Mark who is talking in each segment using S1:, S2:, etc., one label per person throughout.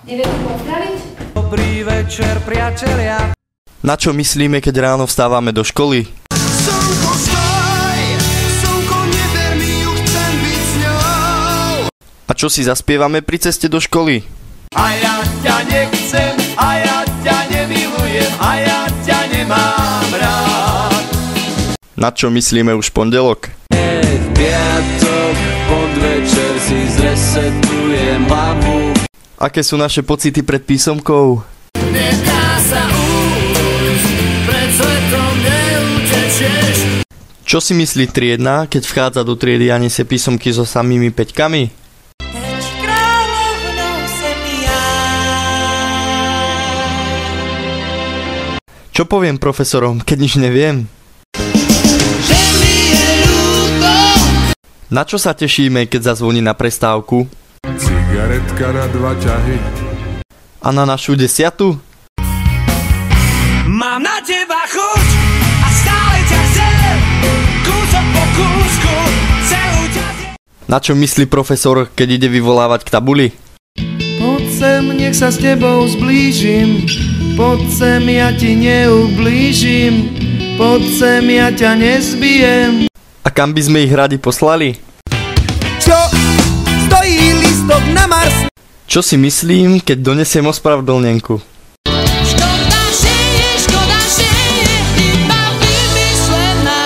S1: Neviete pozdraviť?
S2: Dobrý večer, priatelia.
S3: Na čo myslíme, keď ráno vstávame do školy?
S2: Slnko stoj, slnko neber mi ju, chcem byť s ňou.
S3: A čo si zaspievame pri ceste do školy?
S2: A ja ťa nechcem, a ja ťa nemilujem, a ja ťa nemám rád.
S3: Na čo myslíme už pondelok?
S4: V piatok podvečer si zresetujem hlavu.
S3: Aké sú naše pocity pred písomkou?
S2: Nedá sa ujsť, pred svetom neutečieš.
S3: Čo si myslí triedna, keď vchádza do triedy a nesie písomky so samými peťkami? Čo poviem profesorom, keď nič neviem? Na čo sa tešíme, keď zazvoní na prestávku?
S5: Cigaretka na 2 ťahy.
S3: A na našu 10?
S2: Mám na teba chuť a stále ťa chcem, kúsok po kúsku, celú ťa zjem.
S3: Na čo myslí profesor, keď ide vyvolávať k tabuli?
S6: Poď sem, nech sa s tebou zblížim. Poď sem, ja ti neublížim. Poď sem, ja ťa nezbijem.
S3: A kam by sme ich radi poslali?
S6: Čo? Stojí listok na Mars.
S3: Čo si myslím, keď donesiem ospravedlnenku?
S7: Škoda, že je iba vymyslená.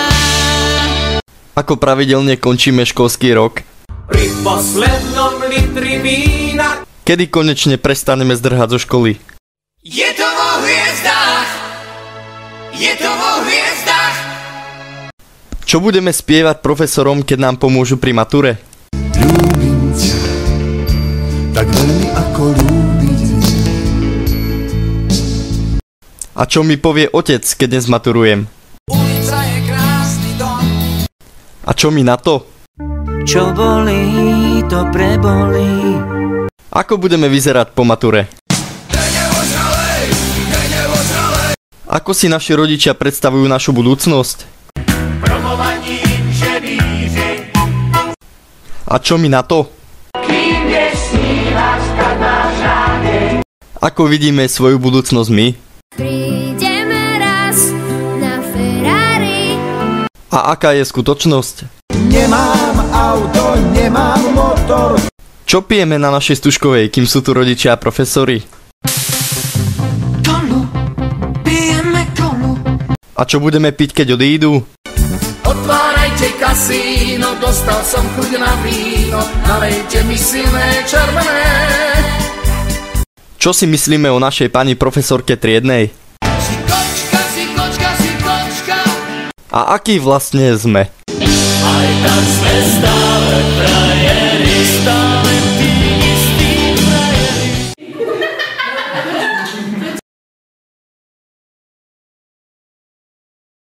S3: Ako pravidelne končíme školský rok?
S2: Pri poslednom litri vína.
S3: Kedy konečne prestaneme zdrhať zo školy?
S2: Je to vo hviezdách. Je to vo hviezdách.
S3: Čo budeme spievať profesorom, keď nám pomôžu pri mature?
S5: Ľúbim ťa, tak veľmi ako ľúbiť.
S3: A čo mi povie otec, keď dnes maturujem?
S2: Ulica je krásny dom.
S3: A čo mi na to?
S4: Čo bolí, to prebolí.
S3: Ako budeme vyzerať po mature? Ako si naši rodičia predstavujú našu budúcnosť?
S2: Promovaním ževíži.
S3: A čo mi na to?
S2: Kým nesnívaš, tak máš nádej.
S3: Ako vidíme svoju budúcnosť my?
S7: Prídeme raz na Ferrari.
S3: A aká je skutočnosť?
S6: Nemám auto, nemám motor.
S3: Čo pijeme na našej stužkovej, kým sú tu rodičia a profesori?
S2: Kolu, pijeme kolu.
S3: A čo budeme piť, keď odídu?
S2: Otvárajte kasíno, dostal som chuť na víno, nalejte mi silné červené.
S3: Čo si myslíme o našej pani profesorke triednej?
S2: Si kočka, si kočka, si kočka.
S3: A aký vlastne sme?
S2: Aj tak sme stále frajeri, stále